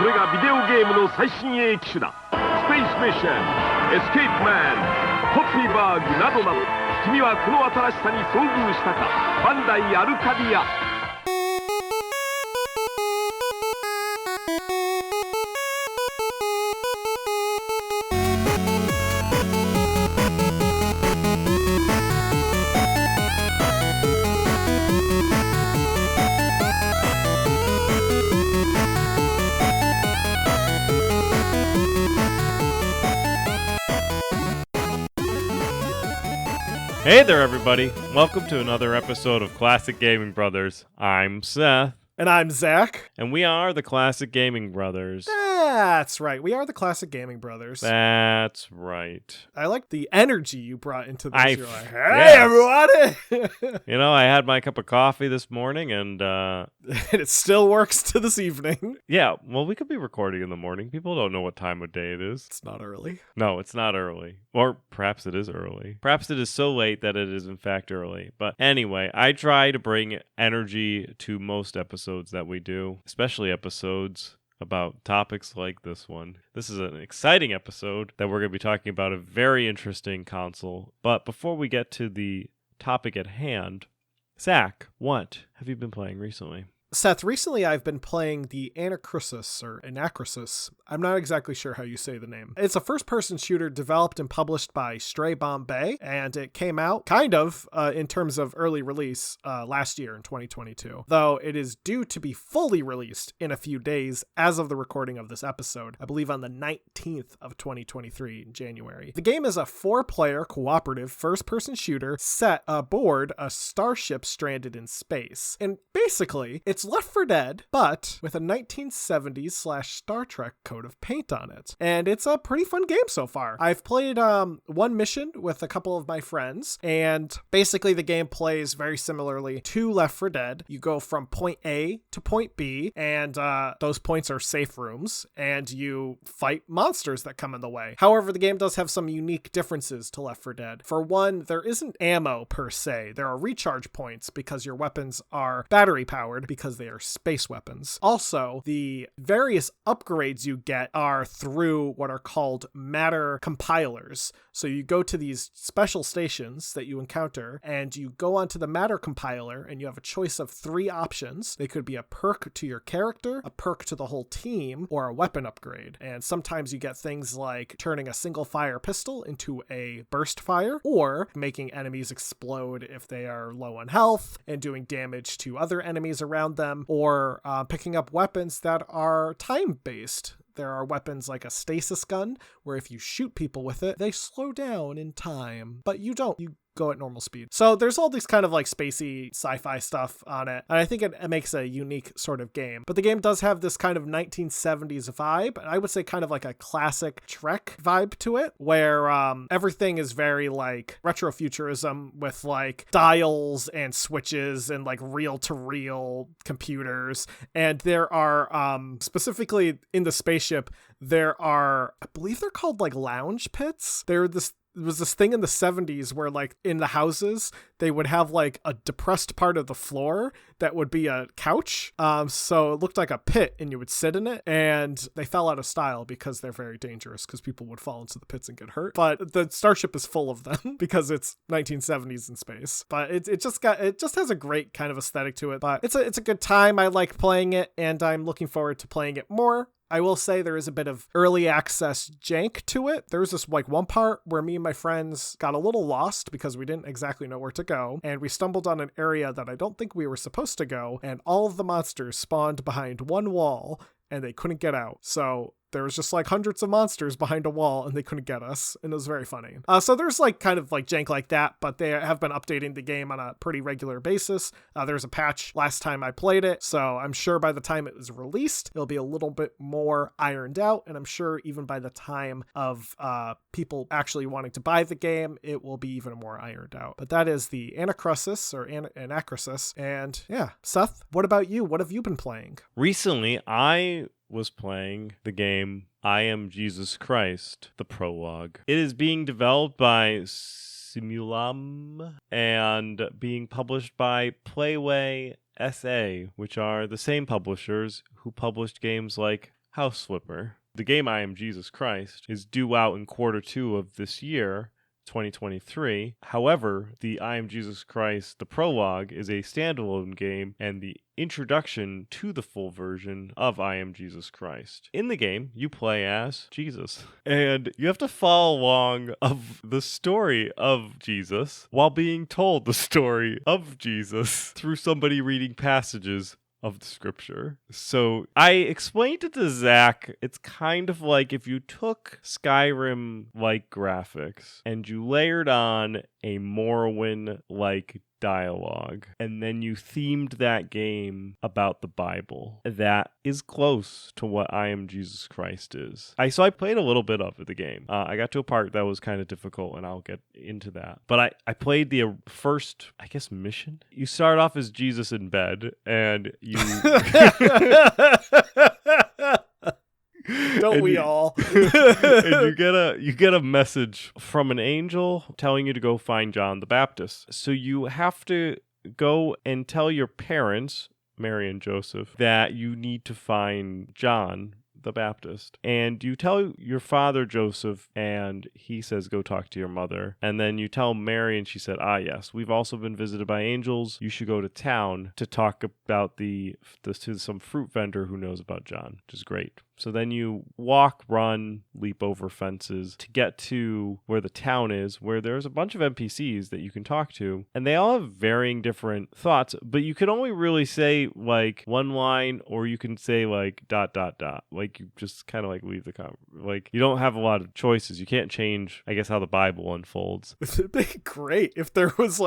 これがビデオゲームの最新鋭機種だ。スペースミッション、エスケープマン、コッピーバーグなどなど、君はこの新しさに遭遇したか。バンダイアルカディア。Hey there, everybody. Welcome to another episode of Classic Gaming Brothers. I'm Seth. And I'm Zach. And we are the Classic Gaming Brothers. That's right. We are the Classic Gaming Brothers. That's right. I like the energy you brought into this. You're like, yeah. everybody! You know, I had my cup of coffee this morning and... and it still works to this evening. Yeah, well, we could be recording in the morning. People don't know what time of day it is. It's not early. No, it's not early. Or perhaps it is early. Perhaps it is so late that it is in fact early. But anyway, I try to bring energy to most episodes that we do, especially episodes about topics like this one. This is an exciting episode that we're going to be talking about a very interesting console. But before we get to the topic at hand, Zach, what have you been playing recently? Seth, recently I've been playing the Anacrusis. I'm not exactly sure how you say the name. It's a first-person shooter developed and published by Stray Bombay, and it came out in terms of early release last year in 2022, though it is due to be fully released in a few days as of the recording of this episode, I believe on the 19th of 2023 in January. The game is a 4-player cooperative first-person shooter set aboard a starship stranded in space, and basically, it's Left 4 Dead, but with a 1970s/Star Trek coat of paint on it. And it's a pretty fun game so far. I've played one mission with a couple of my friends, and basically the game plays very similarly to Left 4 Dead. You go from point A to point B, and those points are safe rooms, and you fight monsters that come in the way. However, the game does have some unique differences to Left 4 Dead. For one, there isn't ammo per se. There are recharge points because your weapons are battery powered, because they are space weapons. Also, the various upgrades you get are through what are called matter compilers. So you go to these special stations that you encounter, and you go onto the matter compiler, and you have a choice of 3 options. They could be a perk to your character, a perk to the whole team, or a weapon upgrade. And sometimes you get things like turning a single fire pistol into a burst fire, or making enemies explode if they are low on health, and doing damage to other enemies around them, or picking up weapons that are time-based. There are weapons like a stasis gun, where if you shoot people with it, they slow down in time, but you don't. You go at normal speed. So there's all these kind of like spacey sci-fi stuff on it, and I think it makes a unique sort of game. But the game does have this kind of 1970s vibe, and I would say kind of like a classic Trek vibe to it, where everything is very like retrofuturism with like dials and switches and like reel-to-reel computers. And there are specifically in the spaceship, there are, I believe they're called like lounge pits. There was this thing in the 70s where like in the houses they would have like a depressed part of the floor that would be a couch, so it looked like a pit and you would sit in it, and they fell out of style because they're very dangerous because people would fall into the pits and get hurt. But the starship is full of them because it's 1970s in space. But it just has a great kind of aesthetic to it. But it's a good time. I like playing it, and I'm looking forward to playing it more. I will say there is a bit of early access jank to it. There was this like one part where me and my friends got a little lost because we didn't exactly know where to go, and we stumbled on an area that I don't think we were supposed to go, and all of the monsters spawned behind one wall and they couldn't get out. So there was just like hundreds of monsters behind a wall and they couldn't get us, and it was very funny. So there's like kind of like jank like that, but they have been updating the game on a pretty regular basis. There was a patch last time I played it, so I'm sure by the time it was released, it'll be a little bit more ironed out, and I'm sure even by the time of people actually wanting to buy the game, it will be even more ironed out. But that is the Anacrusis or Anacrusis, and yeah. Seth, what about you? What have you been playing? Recently, I was playing the game I Am Jesus Christ, the prologue. It is being developed by Simulam and being published by Playway SA, which are the same publishers who published games like House Flipper. The game I Am Jesus Christ is due out in Q2 of this year, 2023. However, the I Am Jesus Christ, the prologue, is a standalone game and the introduction to the full version of I Am Jesus Christ. In the game, you play as Jesus, and you have to follow along of the story of Jesus while being told the story of Jesus through somebody reading passages of the scripture. So I explained it to Zach. It's kind of like if you took Skyrim-like graphics and you layered on a Morrowind-like dialogue, and then you themed that game about the Bible. That is close to what I Am Jesus Christ is. So I played a little bit of the game. I got to a part that was kind of difficult, and I'll get into that. But I played the first, I guess, mission. You start off as Jesus in bed, and you... Don't we all? And you get a message from an angel telling you to go find John the Baptist. So you have to go and tell your parents, Mary and Joseph, that you need to find John the Baptist. And you tell your father, Joseph, and he says, go talk to your mother. And then you tell Mary, and she said, yes, we've also been visited by angels. You should go to town to talk about to some fruit vendor who knows about John, which is great. So then you walk, run, leap over fences to get to where the town is, where there's a bunch of NPCs that you can talk to, and they all have varying different thoughts, but you can only really say like one line, or you can say like ... Like you just kind of like leave the like you don't have a lot of choices. You can't change, I guess, how the Bible unfolds. It'd be great if there is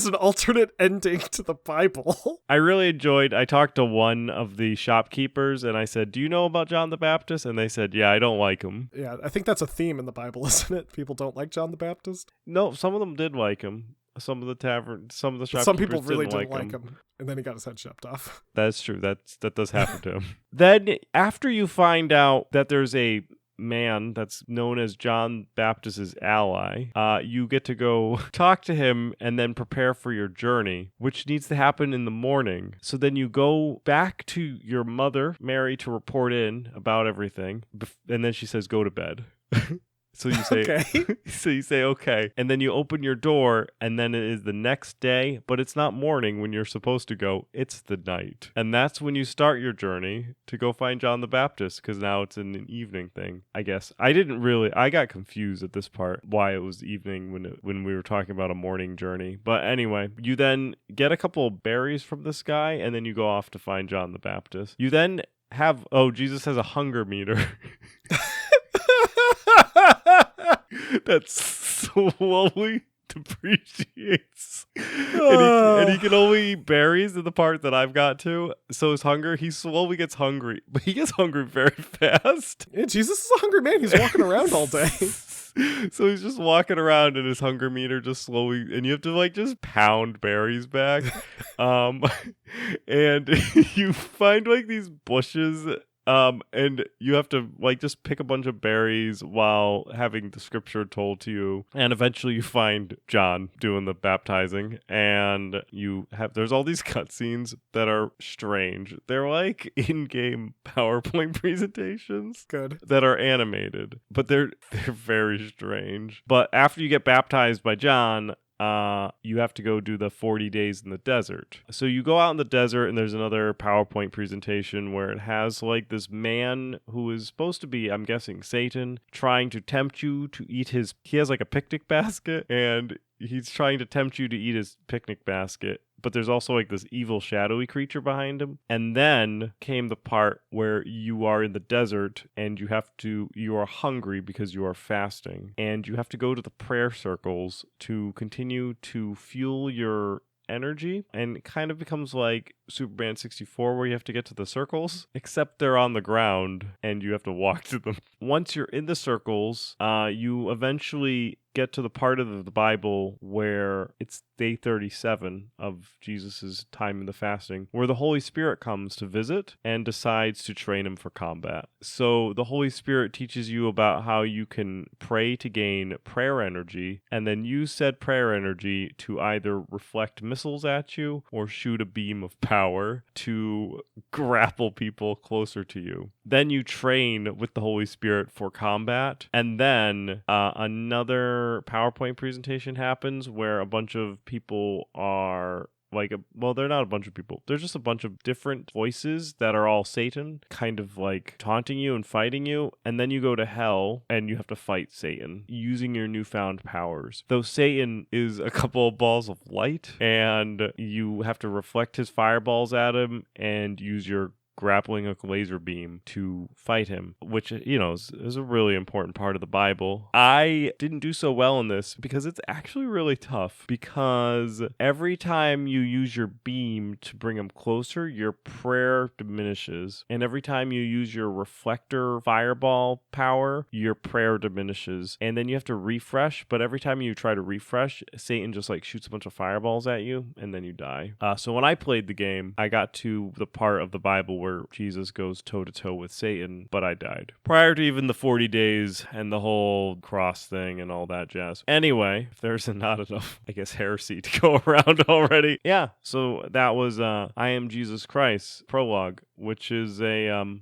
an alternate ending to the Bible. I really enjoyed, I talked to one of the shopkeepers and I said, do you know about John the Baptist? And they said, yeah, I don't like him. Yeah, I think that's a theme in the Bible, isn't it? People don't like John the Baptist. No, some of them did like him. Some of the shopkeepers some people really didn't like like him. And then he got his head chopped off. That's true. That does happen to him. Then after you find out that there's a man that's known as John Baptist's ally, you get to go talk to him and then prepare for your journey, which needs to happen in the morning. So then you go back to your mother, Mary, to report in about everything, and then she says, go to bed. So you say, okay. So you say, okay. And then you open your door, and then it is the next day, but it's not morning when you're supposed to go. It's the night. And that's when you start your journey to go find John the Baptist, because now it's an evening thing, I guess. I got confused at this part, why it was evening when we were talking about a morning journey. But anyway, you then get a couple of berries from this guy, and then you go off to find John the Baptist. You then Jesus has a hunger meter. That slowly depreciates. And he can only eat berries in the part that I've got to. So he slowly gets hungry. But he gets hungry very fast. Yeah, Jesus is a hungry man. He's walking around all day. So he's just walking around and his hunger meter just slowly, and you have to just pound berries back. And you find these bushes. And you have to just pick a bunch of berries while having the scripture told to you. And eventually you find John doing the baptizing, and there's all these cutscenes that are strange. They're like in-game PowerPoint presentations. Good. That are animated, but they're very strange. But after you get baptized by John, you have to go do the 40 days in the desert. So you go out in the desert, and there's another PowerPoint presentation where it has this man who is supposed to be, I'm guessing, Satan, trying to tempt you to eat he has a picnic basket, and he's trying to tempt you to eat his picnic basket. But there's also this evil shadowy creature behind him. And then came the part where you are in the desert and you are hungry because you are fasting. And you have to go to the prayer circles to continue to fuel your energy, and it kind of becomes like Superman 64 where you have to get to the circles, except they're on the ground and you have to walk to them. Once you're in the circles, you eventually get to the part of the Bible where it's day 37 of Jesus's time in the fasting, where the Holy Spirit comes to visit and decides to train him for combat. So the Holy Spirit teaches you about how you can pray to gain prayer energy, and then use said prayer energy to either reflect missiles at you or shoot a beam of power to grapple people closer to you. Then you train with the Holy Spirit for combat, and then another PowerPoint presentation happens where a bunch of people are they're not a bunch of people. They're just a bunch of different voices that are all Satan, kind of like taunting you and fighting you. And then you go to hell and you have to fight Satan using your newfound powers. Though Satan is a couple of balls of light, and you have to reflect his fireballs at him and use your grappling a laser beam to fight him, which, is a really important part of the Bible. I didn't do so well in this because it's actually really tough, because every time you use your beam to bring him closer, your prayer diminishes. And every time you use your reflector fireball power, your prayer diminishes. And then you have to refresh, but every time you try to refresh, Satan just shoots a bunch of fireballs at you, and then you die. So when I played the game, I got to the part of the Bible where Jesus goes toe-to-toe with Satan, but I died prior to even the 40 days and the whole cross thing and all that jazz. Anyway, if there's not enough, heresy to go around already. Yeah, so that was I Am Jesus Christ prologue, which is a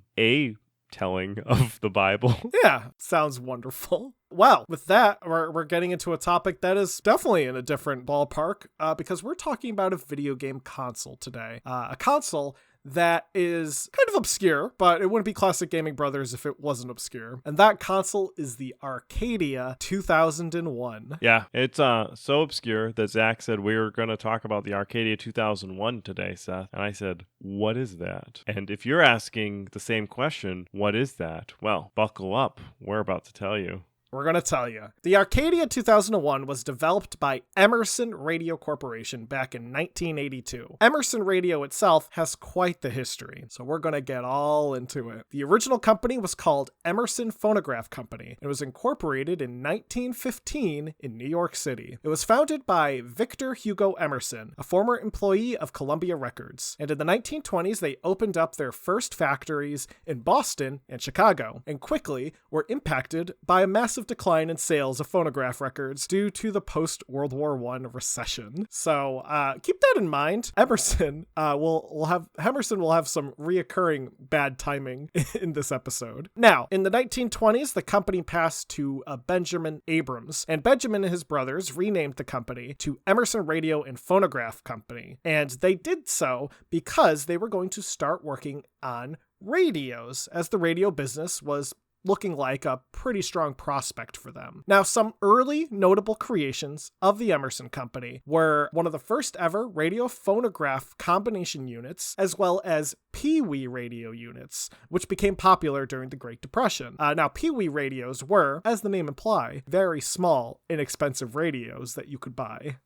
telling of the Bible. Yeah, sounds wonderful. Well, with that, we're getting into a topic that is definitely in a different ballpark, because we're talking about a video game console today. A console that is kind of obscure, but it wouldn't be Classic Gaming Brothers if it wasn't obscure. And that console is the Arcadia 2001. Yeah, it's so obscure that Zach said we were going to talk about the Arcadia 2001 today, Seth. And I said, what is that? And if you're asking the same question, what is that? Well, buckle up. We're about to tell you. We're going to tell you. The Arcadia 2001 was developed by Emerson Radio Corporation back in 1982. Emerson Radio itself has quite the history, so we're going to get all into it. The original company was called Emerson Phonograph Company. It was incorporated in 1915 in New York City. It was founded by Victor Hugo Emerson, a former employee of Columbia Records. And in the 1920s, they opened up their first factories in Boston and Chicago, and quickly were impacted by a massive decline in sales of phonograph records due to the post-World War I recession. So keep that in mind. Emerson will have some reoccurring bad timing in this episode. Now, in the 1920s, the company passed to Benjamin Abrams, and Benjamin and his brothers renamed the company to Emerson Radio and Phonograph Company. And they did so because they were going to start working on radios, as the radio business was looking like a pretty strong prospect for them. Now, some early notable creations of the Emerson Company were one of the first ever radio phonograph combination units, as well as Pee-wee radio units, which became popular during the Great Depression. Now, Pee-wee radios were, as the name implies, very small, inexpensive radios that you could buy.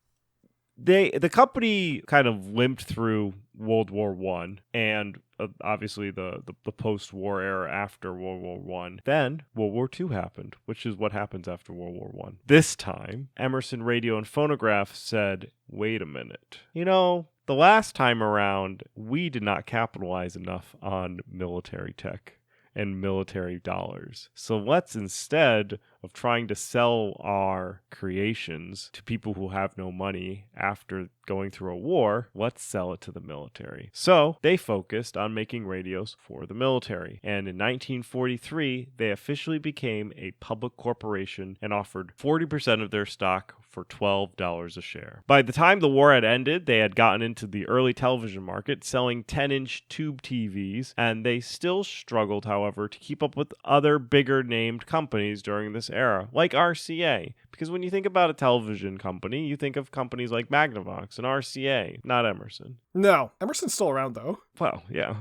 The company kind of limped through World War I and obviously the post-war era after World War I. Then World War II happened, which is what happens after World War I. This time, Emerson Radio and Phonograph said, wait a minute. The last time around, we did not capitalize enough on military tech and military dollars. So let's, instead of trying to sell our creations to people who have no money after going through a war, let's sell it to the military. So they focused on making radios for the military. And in 1943, they officially became a public corporation and offered 40% of their stock for $12 a share. By the time the war had ended, they had gotten into the early television market, selling 10-inch tube TVs, and they still struggled, however, to keep up with other bigger named companies during this era, like RCA. Because when you think about a television company, you think of companies like Magnavox and RCA, not Emerson. No, Emerson's still around, though. Well, yeah.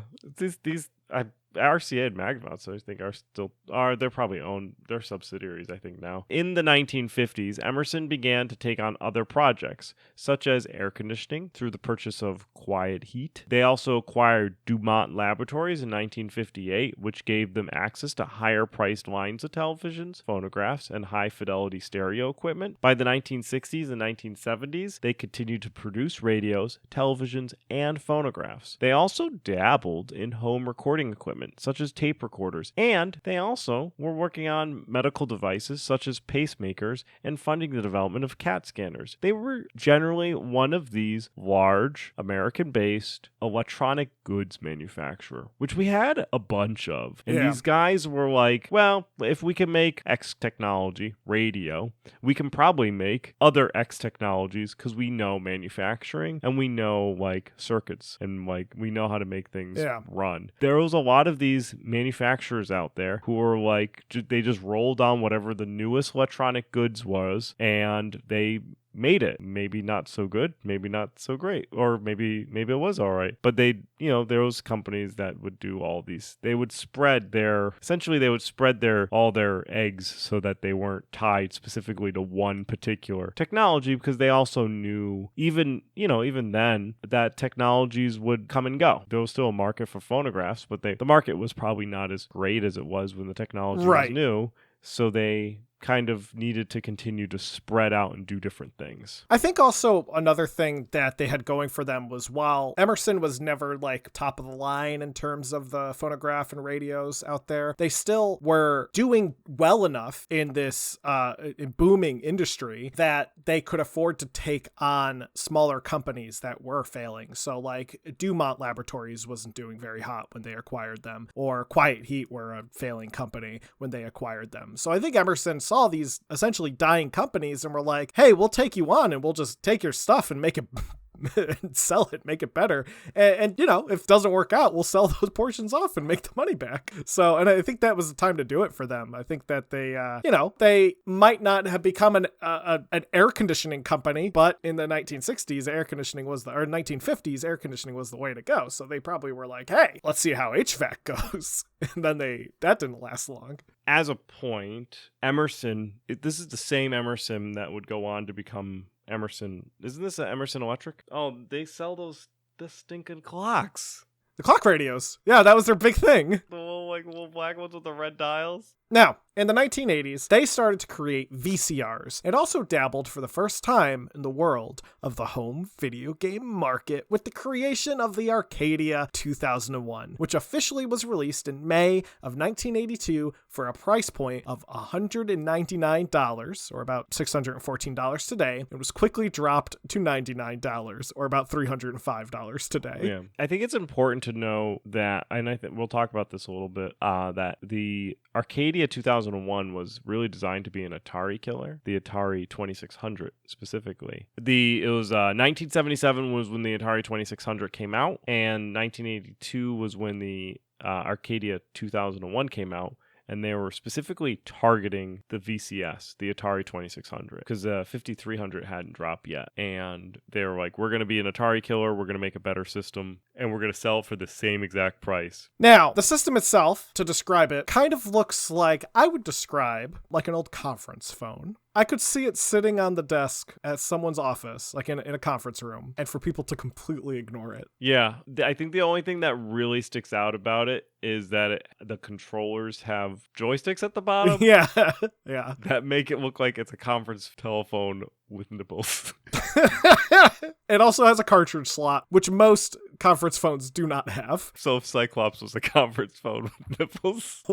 RCA and Magnavox, I think, they're probably owned, they're subsidiaries, I think, now. In the 1950s, Emerson began to take on other projects, such as air conditioning through the purchase of Quiet Heat. They also acquired Dumont Laboratories in 1958, which gave them access to higher priced lines of televisions, phonographs, and high fidelity stereo equipment. By the 1960s and 1970s, they continued to produce radios, televisions, and phonographs. They also dabbled in home recording equipment, such as tape recorders, and they also were working on medical devices such as pacemakers and funding the development of CAT scanners. They were generally one of these large American-based electronic goods manufacturer, which we had a bunch of. And these guys were like, well, if we can make X technology, radio, we can probably make other X technologies because we know manufacturing and we know like circuits and like we know how to make things run. There was a lot of these manufacturers out there who were like, they just rolled on whatever the newest electronic goods was and they made it. Maybe not so good, maybe not so great, or maybe it was all right. But they, there was companies that would do all these. They would spread their all their eggs so that they weren't tied specifically to one particular technology, because they also knew even then that technologies would come and go. There was still a market for phonographs, but the market was probably not as great as it was when the technology was new. So they kind of needed to continue to spread out and do different things. I think also another thing that they had going for them was, while Emerson was never like top of the line in terms of the phonograph and radios out there, they still were doing well enough in this booming industry that they could afford to take on smaller companies that were failing. So like Dumont Laboratories wasn't doing very hot when they acquired them, or Quiet Heat were a failing company when they acquired them. So I think Emerson saw these essentially dying companies and were like, hey, we'll take you on and we'll just take your stuff and make it and sell it, make it better. And if it doesn't work out, we'll sell those portions off and make the money back. So, and I think that was the time to do it for them. I think that they, they might not have become an air conditioning company, but in the 1960s, 1950s, air conditioning was the way to go. So they probably were like, hey, let's see how HVAC goes. And then that didn't last long. As a point, Emerson, this is the same Emerson that would go on to become Emerson. Isn't this an Emerson Electric? Oh, they sell the stinking clocks. The clock radios. Yeah, that was their big thing. The little black ones with the red dials. Now, in the 1980s, they started to create VCRs and also dabbled for the first time in the world of the home video game market with the creation of the Arcadia 2001, which officially was released in May of 1982 for a price point of $199, or about $614 today, and was quickly dropped to $99, or about $305 today. Yeah, I think it's important to know that, and I think we'll talk about this a little bit, that the Arcadia 2001 was really designed to be an Atari killer, the Atari 2600 specifically. It was 1977 was when the Atari 2600 came out, and 1982 was when the Arcadia 2001 came out. And they were specifically targeting the VCS, the Atari 2600, because the 5300 hadn't dropped yet. And they were like, we're going to be an Atari killer, we're going to make a better system, and we're going to sell it for the same exact price. Now, the system itself, to describe it, kind of looks like, I would describe, like an old conference phone. I could see it sitting on the desk at someone's office, like in a conference room, and for people to completely ignore it. Yeah, I think the only thing that really sticks out about it is that the controllers have joysticks at the bottom. Yeah. That make it look like it's a conference telephone with nipples. It also has a cartridge slot, which most conference phones do not have. So if Cyclops was a conference phone with nipples...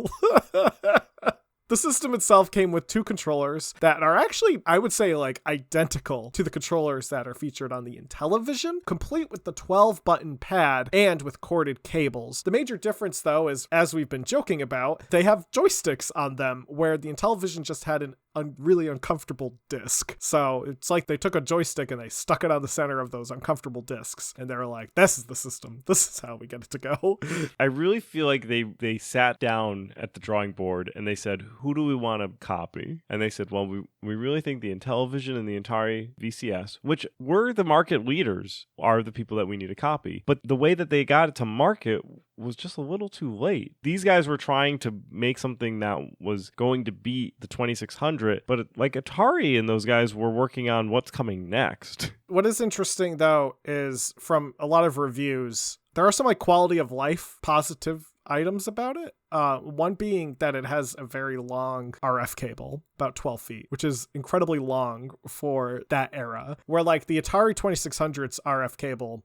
The system itself came with two controllers that are actually, I would say, like identical to the controllers that are featured on the Intellivision, complete with the 12-button pad and with corded cables. The major difference, though, is, as we've been joking about, they have joysticks on them, where the Intellivision just had a really uncomfortable disc. So it's like they took a joystick and they stuck it on the center of those uncomfortable discs, and they were like, this is the system. This is how we get it to go. I really feel like they sat down at the drawing board and they said, who do we want to copy? And they said, well, we really think the Intellivision and the Atari VCS, which were the market leaders, are the people that we need to copy. But the way that they got it to market was just a little too late. These guys were trying to make something that was going to beat the 2600, but like Atari and those guys were working on what's coming next. What is interesting, though, is from a lot of reviews, there are some like quality of life positive items about it. One being that it has a very long RF cable, about 12 feet, which is incredibly long for that era, where like the Atari 2600's RF cable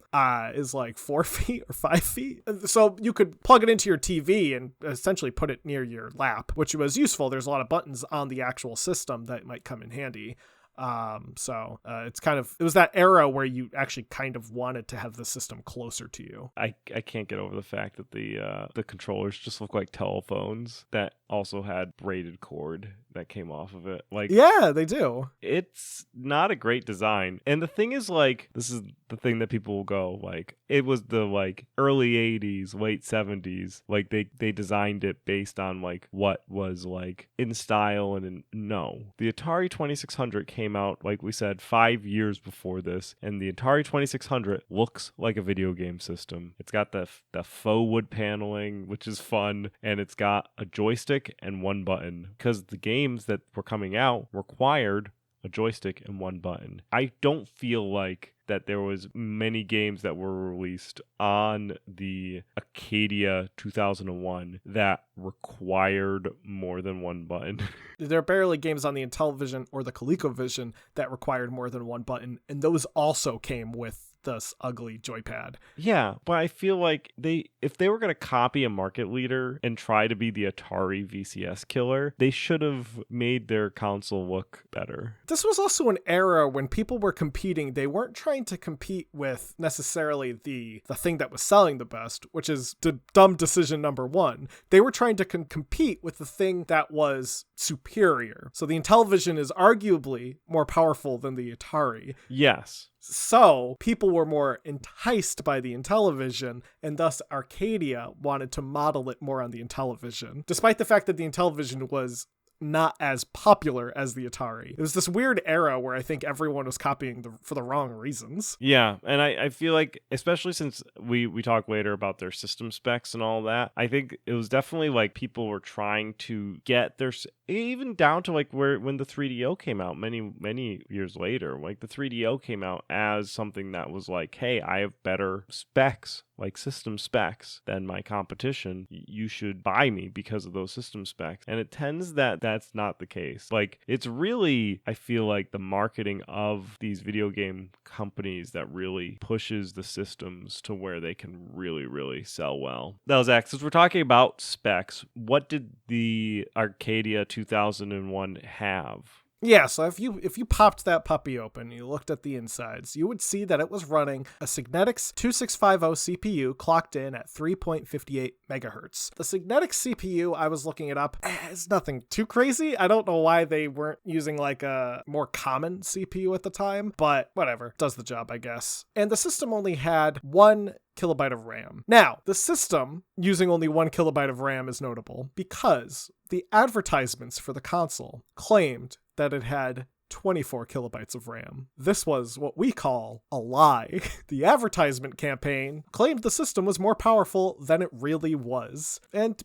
is like 4 feet or 5 feet. So you could plug it into your TV and essentially put it near your lap, which was useful. There's a lot of buttons on the actual system that might come in handy. It's kind of, it was that era where you actually kind of wanted to have the system closer to you. I can't get over the fact that the controllers just look like telephones that also had braided cord that came off of it. Like, yeah, they do. It's not a great design. And the thing is, like, this is the thing that people will go, like, it was the like early 80s, late 70s. Like they designed it based on like what was like in style and no. The Atari 2600 came out, like we said, 5 years before this, and the Atari 2600 looks like a video game system. It's got the faux wood paneling, which is fun, and it's got a joystick and one button because the games that were coming out required a joystick and one button. I don't feel like that there was many games that were released on the Arcadia 2001 that required more than one button. There are barely games on the Intellivision or the ColecoVision that required more than one button, and those also came with this ugly joypad. Yeah, but I feel like if they were going to copy a market leader and try to be the Atari VCS killer, they should have made their console look better. This was also an era when people were competing. They weren't trying to compete with necessarily the thing that was selling the best, which is the dumb decision number one. They were trying to compete with the thing that was superior. So the Intellivision is arguably more powerful than the Atari. Yes. So people were more enticed by the Intellivision, and thus Arcadia wanted to model it more on the Intellivision, despite the fact that the Intellivision was not as popular as the Atari. It was this weird era where I think everyone was copying for the wrong reasons. Yeah, and I feel like, especially since we talk later about their system specs and all that, I think it was definitely like people were trying to get their, even down to like when the 3DO came out many years later, like the 3DO came out as something that was like, hey, I have better specs, like system specs, than my competition. You should buy me because of those system specs. And it tends that that's not the case. Like, it's really, I feel like, the marketing of these video game companies that really pushes the systems to where they can really sell well. Now, Zach, since we're talking about specs, what did the Arcadia 2001 have? Yeah, so if you popped that puppy open, you looked at the insides, you would see that it was running a Signetics 2650 CPU clocked in at 3.58 megahertz. The Signetics CPU, I was looking it up, it's nothing too crazy. I don't know why they weren't using like a more common CPU at the time, but whatever, does the job, I guess. And the system only had 1 kilobyte of RAM. Now, the system using only 1 kilobyte of RAM is notable because the advertisements for the console claimed that it had 24 kilobytes of RAM. This was what we call a lie. The advertisement campaign claimed the system was more powerful than it really was. And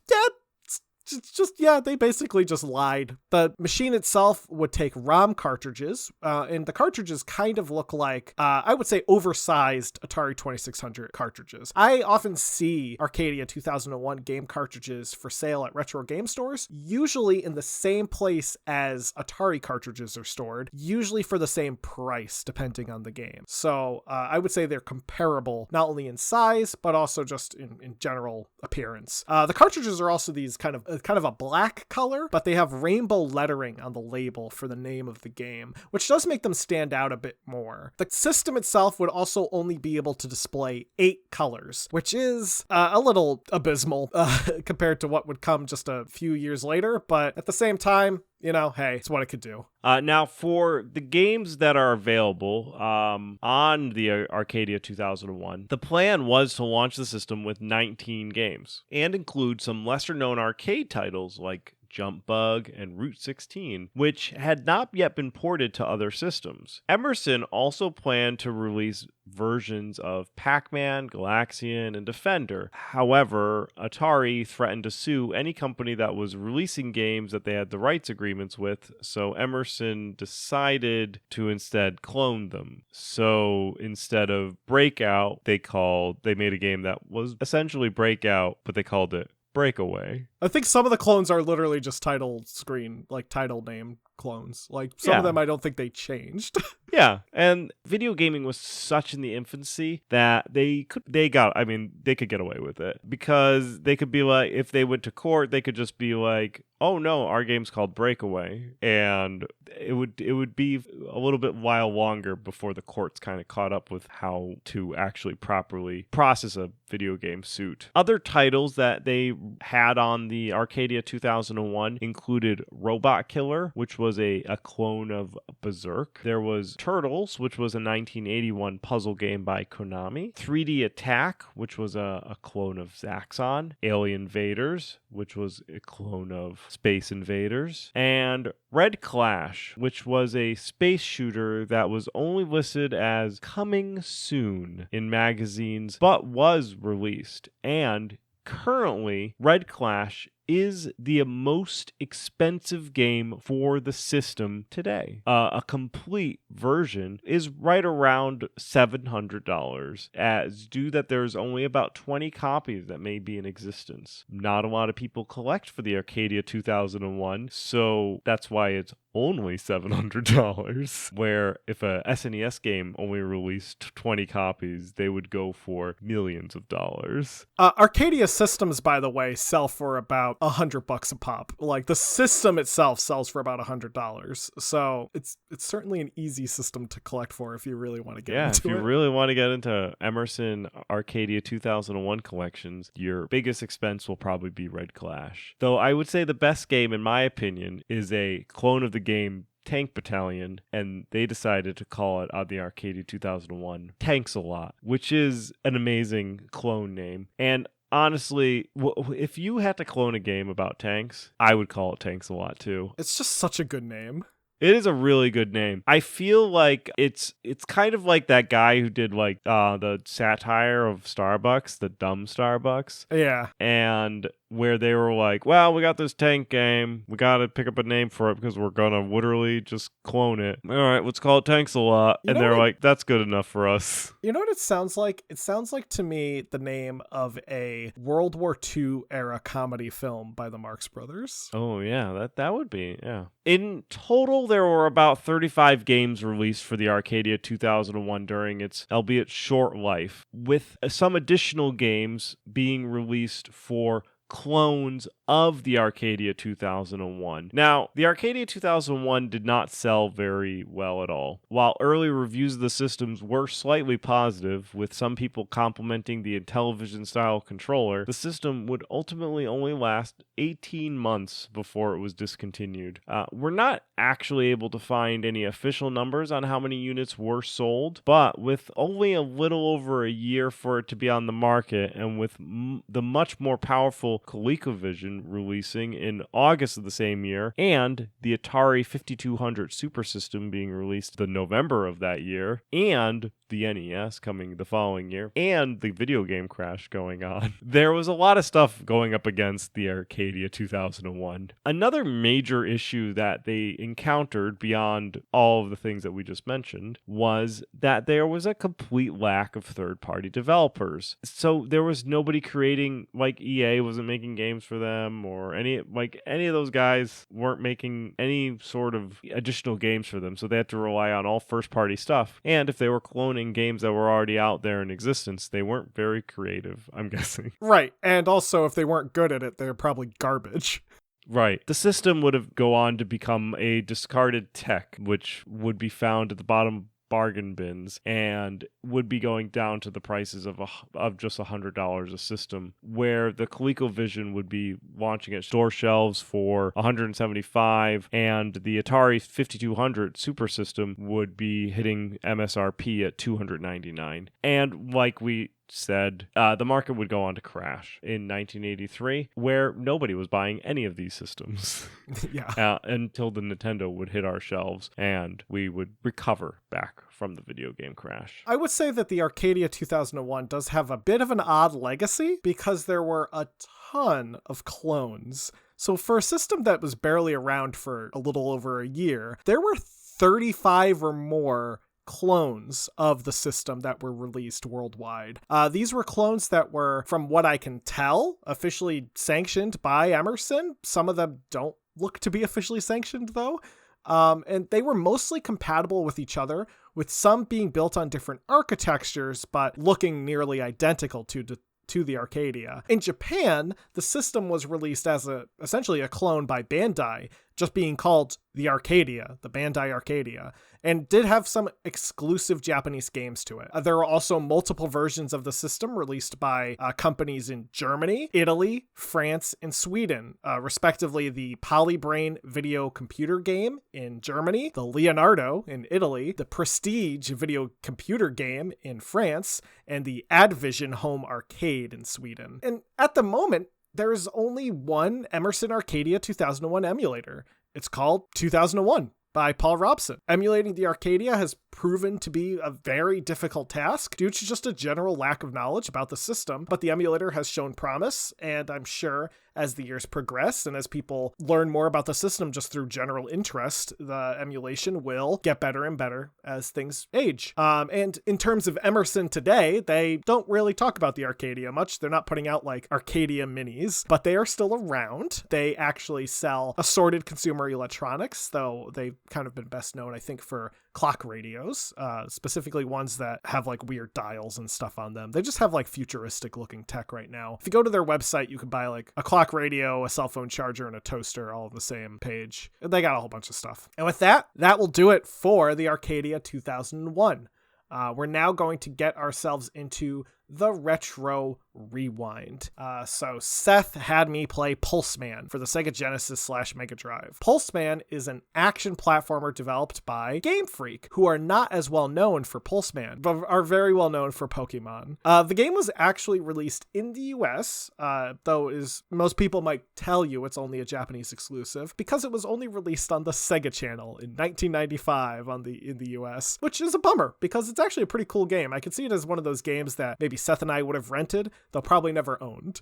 they basically just lied. The machine itself would take ROM cartridges, and the cartridges kind of look like, I would say, oversized Atari 2600 cartridges. I often see Arcadia 2001 game cartridges for sale at retro game stores, usually in the same place as Atari cartridges are stored, usually for the same price, depending on the game. So I would say they're comparable, not only in size, but also just in general appearance. The cartridges are also these kind of a black color, but they have rainbow lettering on the label for the name of the game, which does make them stand out a bit more. The system itself would also only be able to display 8 colors, which is a little abysmal compared to what would come just a few years later, but at the same time, you know, hey, it's what it could do. Now, for the games that are available on the Arcadia 2001, the plan was to launch the system with 19 games and include some lesser-known arcade titles like Jump Bug, and Route 16, which had not yet been ported to other systems. Emerson also planned to release versions of Pac-Man, Galaxian, and Defender. However, Atari threatened to sue any company that was releasing games that they had the rights agreements with, so Emerson decided to instead clone them. So instead of Breakout, they made a game that was essentially Breakout, but they called it Breakaway. I think some of the clones are literally just title name clones. Like, some of them I don't think they changed. Yeah, and video gaming was such in the infancy that they could get away with it, because they could be like, if they went to court, they could just be like, oh no, our game's called Breakaway, and it would be a little bit while longer before the courts kind of caught up with how to actually properly process a video game suit. Other titles that they had on the Arcadia 2001 included Robot Killer, which was a clone of Berserk. There was Turtles, which was a 1981 puzzle game by Konami. 3D Attack, which was a clone of Zaxxon. Alien Invaders, which was a clone of Space Invaders. And Red Clash, which was a space shooter that was only listed as coming soon in magazines, but was released. And currently, Red Clash is the most expensive game for the system today. A complete version is right around $700, as due that there's only about 20 copies that may be in existence. Not a lot of people collect for the Arcadia 2001, so that's why it's only $700, where if a SNES game only released 20 copies, they would go for millions of dollars. Arcadia systems, by the way, sell for about $100 a pop. Like, the system itself sells for about $100. So it's certainly an easy system to collect for if you really want to get into it. Yeah, if you really want to get into Emerson Arcadia 2001 collections, your biggest expense will probably be Red Clash. Though I would say the best game, in my opinion, is a clone of the game Tank Battalion, and they decided to call it on the Arcadia 2001 Tanks a Lot, which is an amazing clone name. And honestly, if you had to clone a game about tanks, I would call it Tanks a Lot too. It's just such a good name. It is a really good name. I feel like it's kind of like that guy who did like the satire of Starbucks, the dumb Starbucks. Yeah. And where they were like, well, we got this tank game. We got to pick up a name for it because we're going to literally just clone it. All right, let's call it Tanks a Lot. And they're like, that's good enough for us. You know what it sounds like? It sounds like to me the name of a World War II era comedy film by the Marx Brothers. Oh, yeah, that would be, yeah. In total, there were about 35 games released for the Arcadia 2001 during its, albeit short life, with some additional games being released for clones of the Arcadia 2001. Now, the Arcadia 2001 did not sell very well at all. While early reviews of the systems were slightly positive, with some people complimenting the Intellivision-style controller, the system would ultimately only last 18 months before it was discontinued. We're not actually able to find any official numbers on how many units were sold, but with only a little over a year for it to be on the market, and with the much more powerful ColecoVision releasing in August of the same year, and the Atari 5200 Super System being released in November of that year, and the NES coming the following year, and the video game crash going on. There was a lot of stuff going up against the Arcadia 2001. Another major issue that they encountered beyond all of the things that we just mentioned was that there was a complete lack of third-party developers. So there was nobody creating, like EA wasn't making games for them, or any of those guys weren't making any sort of additional games for them, so they had to rely on all first-party stuff. And if they were cloning games that were already out there in existence, they weren't very creative, I'm guessing. Right, and also if they weren't good at it, they're probably garbage. Right. The system would have go on to become a discarded tech, which would be found at the bottom bargain bins and would be going down to the prices of just $100 a system, where the ColecoVision would be launching at store shelves for $175, and the Atari 5200 Super System would be hitting MSRP at $299. And like we said the market would go on to crash in 1983, where nobody was buying any of these systems. Yeah. Until the Nintendo would hit our shelves and we would recover back from the video game crash. I would say that the Arcadia 2001 does have a bit of an odd legacy because there were a ton of clones. So for a system that was barely around for a little over a year, there were 35 or more clones of the system that were released worldwide. These were clones that were, from what I can tell, officially sanctioned by Emerson. Some of them don't look to be officially sanctioned, though. And they were mostly compatible with each other, with some being built on different architectures, but looking nearly identical to the Arcadia. In Japan, the system was released as essentially a clone by Bandai, just being called the Arcadia, the Bandai Arcadia, and did have some exclusive Japanese games to it. There were also multiple versions of the system released by companies in Germany, Italy, France, and Sweden, respectively the Polybrain video computer game in Germany, the Leonardo in Italy, the Prestige video computer game in France, and the Advision home arcade in Sweden. And at the moment, there's only one Emerson Arcadia 2001 emulator. It's called 2001 by Paul Robson. Emulating the Arcadia has proven to be a very difficult task due to just a general lack of knowledge about the system, but the emulator has shown promise, and I'm sure as the years progress and as people learn more about the system just through general interest, the emulation will get better and better as things age. And in terms of Emerson today, they don't really talk about the Arcadia much. They're not putting out like Arcadia minis, but they are still around. They actually sell assorted consumer electronics, though they've kind of been best known, I think, for clock radios, specifically ones that have like weird dials and stuff on them. They just have like futuristic looking tech right now. If you go to their website, you can buy like a clock radio, a cell phone charger, and a toaster all on the same page. They got a whole bunch of stuff. And with that will do it for the Arcadia 2001. We're now going to get ourselves into the Retro Rewind. So Seth had me play Pulseman for the Sega Genesis / Mega Drive. Pulseman is an action platformer developed by Game Freak, who are not as well known for Pulseman, but are very well known for Pokemon. The game was actually released in the US, though as most people might tell you it's only a Japanese exclusive, because it was only released on the Sega Channel in 1995 in the US, which is a bummer, because it's actually a pretty cool game. I could see it as one of those games that maybe Seth and I would have rented, though probably never owned.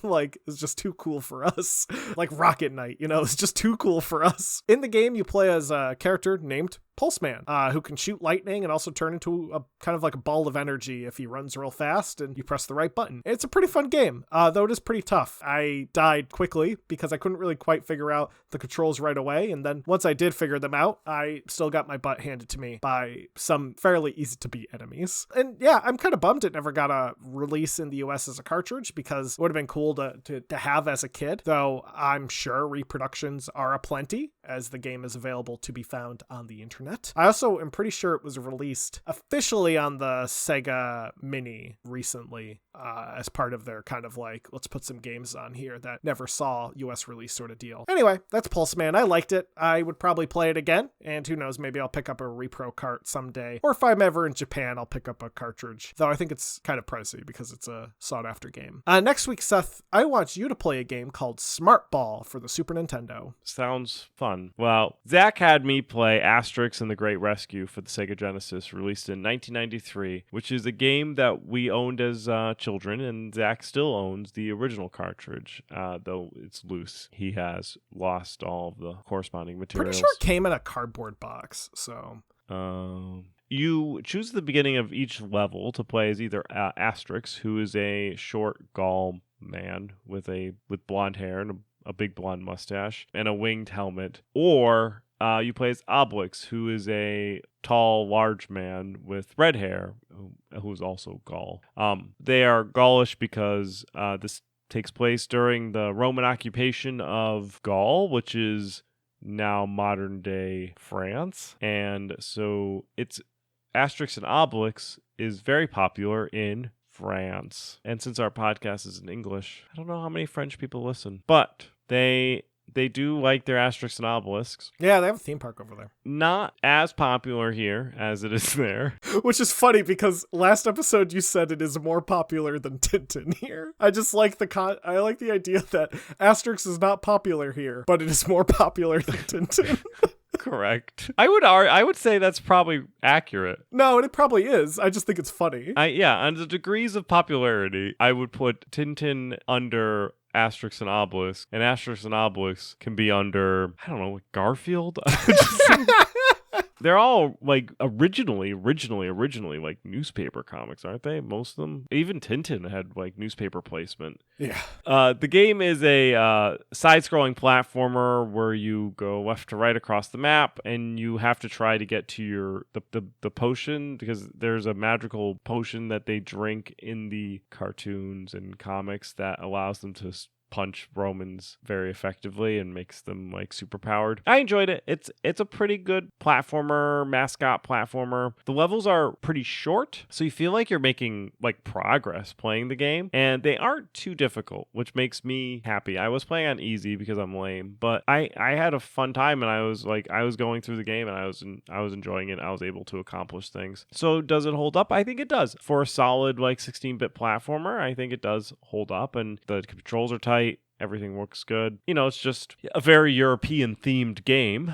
Like, it's just too cool for us. Like Rocket Knight, it's just too cool for us. In the game, you play as a character named Pulseman, who can shoot lightning and also turn into a kind of like a ball of energy if he runs real fast and you press the right button. It's a pretty fun game, though it is pretty tough. I died quickly because I couldn't really quite figure out the controls right away, and then once I did figure them out, I still got my butt handed to me by some fairly easy to beat enemies. And yeah, I'm kind of bummed it never got a release in the US as a cartridge, because it would have been cool to have as a kid, though I'm sure reproductions are aplenty as the game is available to be found on the internet. I also am pretty sure it was released officially on the Sega Mini recently, as part of their kind of like, let's put some games on here that never saw US release sort of deal. Anyway, that's Pulseman. I liked it. I would probably play it again, and who knows, maybe I'll pick up a repro cart someday, or if I'm ever in Japan, I'll pick up a cartridge, though I think it's kind of pricey because it's a sought after game. Next week, Seth, I want you to play a game called Smart Ball for the Super Nintendo. Sounds fun. Well, Zach had me play Asterix and the Great Rescue for the Sega Genesis, released in 1993, which is a game that we owned as children, and Zach still owns the original cartridge, though it's loose. He has lost all of the corresponding materials. Pretty sure it came in a cardboard box, so... You choose the beginning of each level to play as either Asterix, who is a short Gaul man with blonde hair and a big blonde mustache and a winged helmet, or you play as Obelix, who is a tall, large man with red hair, who's also Gaul. They are Gaulish because this takes place during the Roman occupation of Gaul, which is now modern-day France. And so it's Asterix and Obelix is very popular in France. And since our podcast is in English, I don't know how many French people listen, but they they do like their asterisks and obelisks. Yeah, they have a theme park over there. Not as popular here as it is there. Which is funny because last episode you said it is more popular than Tintin here. I just like I like the idea that Asterix is not popular here, but it is more popular than Tintin. Correct. I would say that's probably accurate. No, it probably is. I just think it's funny. On the degrees of popularity, I would put Tintin under Asterix and Obelix, and Asterix and Obelix can be under, I don't know, like Garfield? They're all like originally like newspaper comics, aren't they? Most of them. Even Tintin had like newspaper placement. Yeah. The game is a side-scrolling platformer where you go left to right across the map, and you have to try to get to the potion, because there's a magical potion that they drink in the cartoons and comics that allows them to punch Romans very effectively and makes them like super powered. I enjoyed it. It's a pretty good mascot platformer. The levels are pretty short, so you feel like you're making like progress playing the game, and they aren't too difficult, which makes me happy. I was playing on easy because I'm lame, but I had a fun time, and I was going through the game, and I was enjoying it. I was able to accomplish things. So does it hold up? I think it does. For a solid like 16-bit platformer, I think it does hold up, and the controls are tight. Everything looks good. It's just a very European themed game,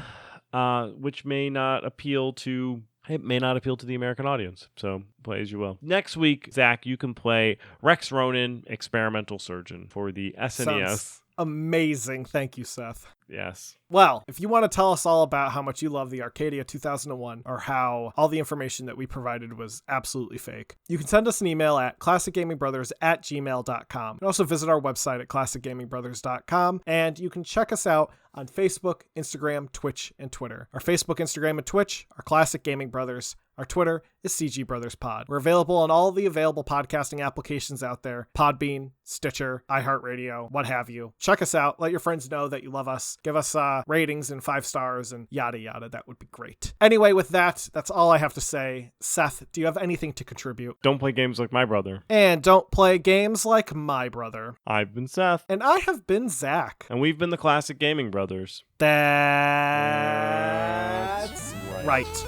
which may not appeal to the American audience. So play as you will. Next week, Zach, you can play Rex Ronan, Experimental Surgeon for the SNES. Sounds amazing. Thank you, Seth. Yes. Well, if you want to tell us all about how much you love the Arcadia 2001, or how all the information that we provided was absolutely fake, you can send us an email at classicgamingbrothers@gmail.com. You can also visit our website at classicgamingbrothers.com, and you can check us out on Facebook, Instagram, Twitch, and Twitter. Our Facebook, Instagram, and Twitch are Classic Gaming Brothers. Our Twitter is CG Brothers Pod. We're available on all the available podcasting applications out there: Podbean, Stitcher, iHeartRadio, what have you. Check us out. Let your friends know that you love us. Give us ratings and 5 stars and yada yada. That would be great. Anyway, with that, that's all I have to say. Seth, do you have anything to contribute? Don't play games like my brother. And don't play games like my brother. I've been Seth. And I have been Zach. And we've been the Classic Gaming Brothers. That's right.